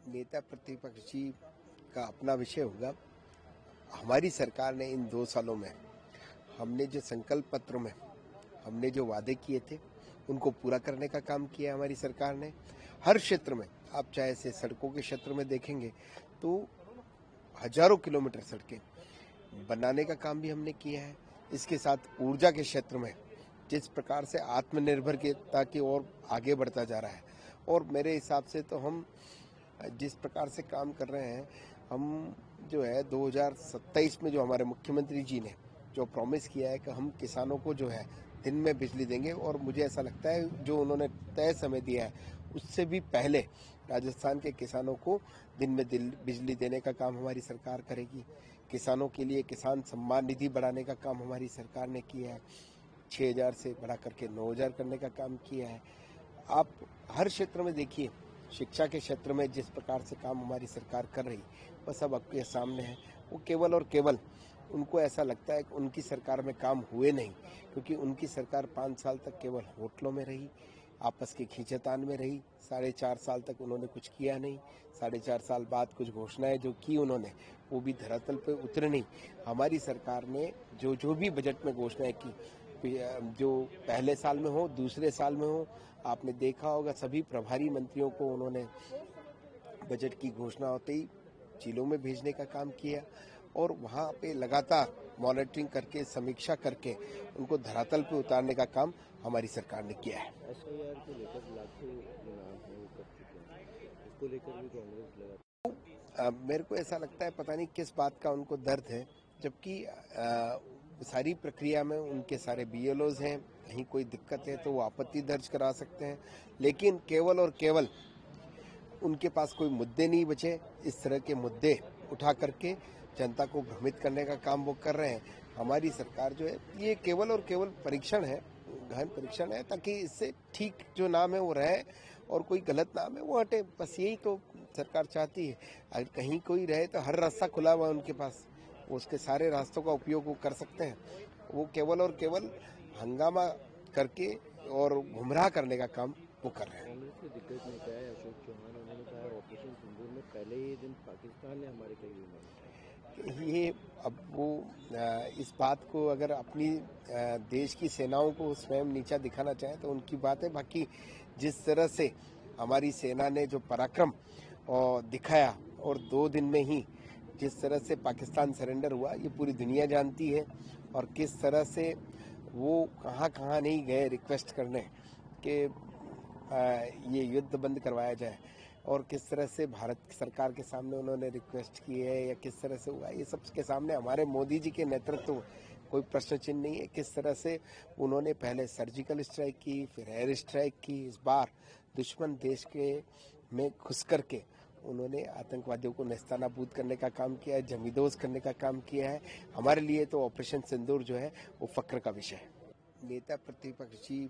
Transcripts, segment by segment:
नेता प्रतिपक्षी का अपना विषय होगा। हमारी सरकार ने इन 2 सालों में हमने जो संकल्प पत्र में हमने जो वादे किए थे उनको पूरा करने का काम किया है हमारी सरकार ने। हर क्षेत्र में आप चाहे से सड़कों के क्षेत्र में देखेंगे तो हजारों किलोमीटर सड़कें बनाने का काम भी हमने किया है। इसके साथ ऊर्जा के क्षेत्र में जिस प्रकार से आत्मनिर्भरता की ओर आगे बढ़ता जा रहा है और मेरे हिसाब से तो हम जिस प्रकार से काम कर रहे हैं, हम जो है 2027 में जो हमारे मुख्यमंत्री जी ने जो प्रॉमिस किया है कि हम किसानों को जो है दिन में बिजली देंगे, और मुझे ऐसा लगता है जो उन्होंने तय समय दिया है उससे भी पहले राजस्थान के किसानों को दिन में बिजली देने का काम हमारी सरकार करेगी। किसानों के लिए किसान सम्मान निधि बढ़ाने का काम हमारी सरकार ने किया है। 6,000 से बढ़ा करके 9,000 करने का काम किया है। आप हर क्षेत्र में देखिए, शिक्षा के क्षेत्र में जिस प्रकार से काम हमारी सरकार कर रही वह सब आपके सामने है। वो केवल और केवल उनको ऐसा लगता है कि उनकी सरकार में काम हुए नहीं, क्योंकि उनकी सरकार 5 साल तक केवल होटलों में रही, आपस के खींचातान में रही। 4.5 साल तक उन्होंने कुछ किया नहीं। 4.5 साल बाद कुछ घोषणाएं जो की उन्होंने वो भी धरातल पे उतरे नहीं। हमारी सरकार ने जो भी बजट में घोषणाएं की, जो पहले साल में हो दूसरे साल में हो, आपने देखा होगा सभी प्रभारी मंत्रियों को उन्होंने बजट की घोषणा होते ही जिलों में भेजने का काम किया और वहां पे लगातार मॉनिटरिंग करके समीक्षा करके उनको धरातल पे उतारने का काम हमारी सरकार ने किया है। एसआईआर को लेकर लाखों नाम है वो कर चुके हैं, इसको लेकर भी कांग्रेस लगा। मेरे को ऐसा लगता है पता नहीं किस बात का उनको दर्द है, जबकि सारी प्रक्रिया में उनके सारे बीएलओज हैं। कहीं कोई दिक्कत है तो वो आपत्ति दर्ज करा सकते हैं, लेकिन केवल और केवल उनके पास कोई मुद्दे नहीं बचे। इस तरह के मुद्दे उठा करके जनता को भ्रमित करने का काम वो कर रहे हैं। हमारी सरकार जो है ये केवल और केवल परीक्षण है, गहन परीक्षण है, ताकि इससे ठीक जो नाम है वो रहे और कोई गलत नाम है वो हटे। बस यही तो सरकार चाहती है। अगर कहीं कोई रहे तो हर रास्ता खुला हुआ है उनके पास, वो उसके सारे रास्तों का उपयोग वो कर सकते हैं। वो केवल और केवल हंगामा करके और गुमराह करने का काम वो कर रहे हैं। कांग्रेस के दिग्गज नेता है अशोक चौहान, उन्होंने कहा है ऑपरेशन सिंदूर में पहले ही दिन पाकिस्तान ने हमारे कई विमान। ये अब वो इस बात को अगर अपनी देश की सेनाओं को स्वयं नीचा दिखाना चाहें तो उनकी बात है। बाकी जिस तरह से हमारी सेना ने जो पराक्रम दिखाया और 2 दिन में ही जिस तरह से पाकिस्तान सरेंडर हुआ, ये पूरी दुनिया जानती है। और किस तरह से वो कहाँ कहाँ नहीं गए रिक्वेस्ट करने कि ये युद्ध बंद करवाया जाए, और किस तरह से भारत सरकार के सामने उन्होंने रिक्वेस्ट की है या किस तरह से हुआ, ये सब के सामने हमारे मोदी जी के नेतृत्व में कोई प्रश्न चिन्ह नहीं है। किस तरह से उन्होंने पहले सर्जिकल स्ट्राइक की, फिर एयर स्ट्राइक की। इस बार दुश्मन देश के में घुस करके उन्होंने आतंकवादियों को नेस्तानाबूद करने का काम किया है, जमींदोज करने का काम किया है। हमारे लिए तो ऑपरेशन सिंदूर जो है वो फक्र का विषय है। नेता प्रतिपक्षी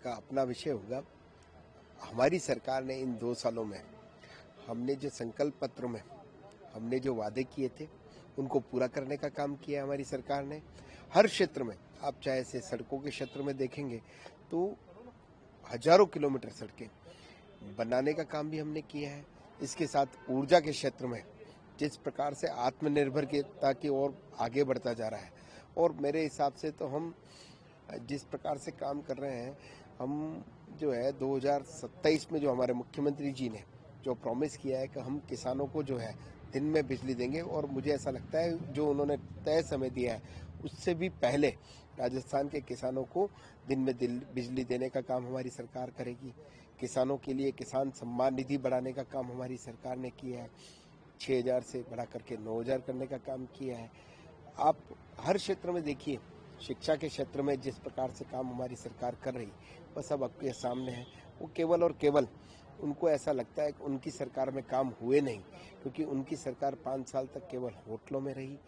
का अपना विषय होगा। हमारी सरकार ने इन 2 सालों में हमने जो संकल्प पत्र में हमने जो वादे किए थे उनको पूरा करने का काम किया है हमारी सरकार ने। हर क्षेत्र में आप चाहे से सड़कों के क्षेत्र में देखेंगे तो हजारों किलोमीटर सड़कें बनाने का काम भी हमने किया है। इसके साथ ऊर्जा के क्षेत्र में जिस प्रकार से आत्मनिर्भरता की ओर आगे बढ़ता जा रहा है और मेरे हिसाब से तो हम जिस प्रकार से काम कर रहे हैं, हम जो है 2027 में जो हमारे मुख्यमंत्री जी ने जो प्रॉमिस किया है कि हम किसानों को जो है दिन में बिजली देंगे, और मुझे ऐसा लगता है जो उन्होंने तय समय दिया है उससे भी पहले राजस्थान के किसानों को दिन में बिजली देने का काम हमारी सरकार करेगी। किसानों के लिए किसान सम्मान निधि बढ़ाने का काम हमारी सरकार ने किया है। 6,000 से बढ़ा करके 9,000 करने का काम किया है। आप हर क्षेत्र में देखिए, शिक्षा के क्षेत्र में जिस प्रकार से काम हमारी सरकार कर रही वह सब आपके सामने है। वो केवल और केवल उनको ऐसा लगता है कि उनकी सरकार में काम हुए नहीं, क्योंकि उनकी सरकार 5 साल तक केवल होटलों में रही,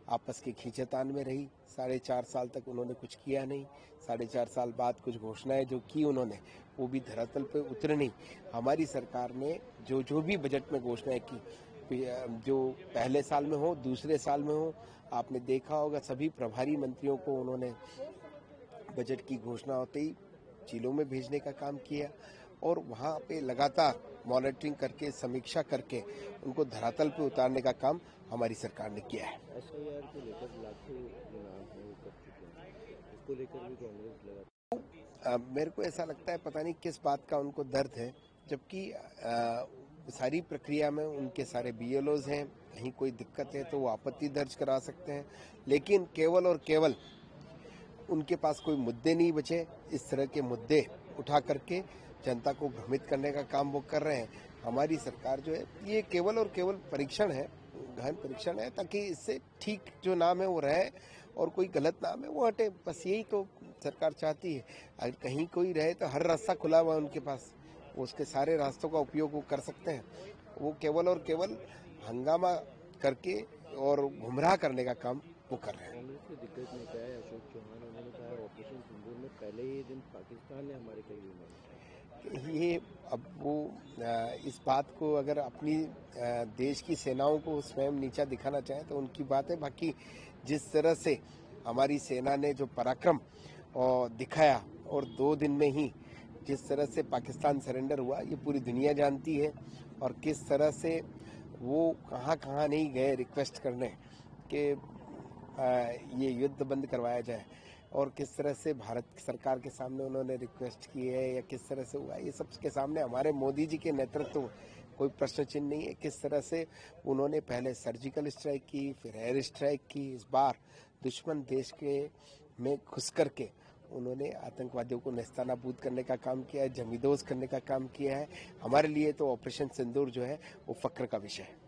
आपस के खींचातान में रही। 4.5 साल तक उन्होंने कुछ किया नहीं। 4.5 साल बाद कुछ घोषणाएं जो की उन्होंने वो भी धरातल पे उतरे नहीं। हमारी सरकार ने जो भी बजट में घोषणाएं की, जो पहले साल में हो दूसरे साल में हो, आपने देखा होगा सभी प्रभारी मंत्रियों को उन्होंने बजट की घोषणा होते ही जिलों में भेजने का काम किया और वहाँ पे लगातार मॉनिटरिंग करके, समीक्षा करके उनको धरातल पे उतारने का काम हमारी सरकार ने किया है। SIR को लेकर लाखों जो नाम है वो कर चुके हैं, इसको लेकर भी कांग्रेस लगा। मेरे को ऐसा लगता है पता नहीं किस बात का उनको दर्द है, जबकि सारी प्रक्रिया में उनके सारे BLOs हैं, कहीं कोई दिक्कत है तो वो आपत्ति दर्ज करा सकते हैं, लेकिन केवल और केवल उनके पास कोई मुद्दे नहीं बचे। इस तरह के मुद्दे उठा करके जनता को भ्रमित करने का काम वो कर रहे हैं। हमारी सरकार जो है ये केवल और केवल परीक्षण है, गहन परीक्षण है, ताकि इससे ठीक जो नाम है वो रहे और कोई गलत नाम है वो हटे। बस यही तो सरकार चाहती है। अगर कहीं कोई रहे तो हर रास्ता खुला हुआ है उनके पास, वो उसके सारे रास्तों का उपयोग वो कर सकते हैं। वो केवल और केवल हंगामा करके और गुमराह करने का काम वो कर रहे हैं। कांग्रेस के दिग्गज नेता है अशोक चौहान, उन्होंने कहा है ऑपरेशन सिंदूर में पहले ही दिन पाकिस्तान ने हमारे कई विमान। ये अब वो इस बात को अगर अपनी देश की सेनाओं को स्वयं नीचा दिखाना चाहे तो उनकी बात है। बाकी जिस तरह से हमारी सेना ने जो पराक्रम दिखाया और 2 दिन में ही जिस तरह से पाकिस्तान सरेंडर हुआ, ये पूरी दुनिया जानती है। और किस तरह से वो कहाँ कहाँ नहीं गए रिक्वेस्ट करने कि ये युद्ध बंद करवाया जाए, और किस तरह से भारत सरकार के सामने उन्होंने रिक्वेस्ट की है या किस तरह से हुआ, ये सब के सामने हमारे मोदी जी के नेतृत्व में कोई प्रश्न चिन्ह नहीं है। किस तरह से उन्होंने पहले सर्जिकल स्ट्राइक की, फिर एयर स्ट्राइक की, इस बार दुश्मन देश के में घुस करके उन्होंने आतंकवादियों को नेस्तानाबूद करने का काम किया है, जमींदोज करने का काम किया है। हमारे लिए तो ऑपरेशन सिंदूर जो है वो फक्र का विषय है।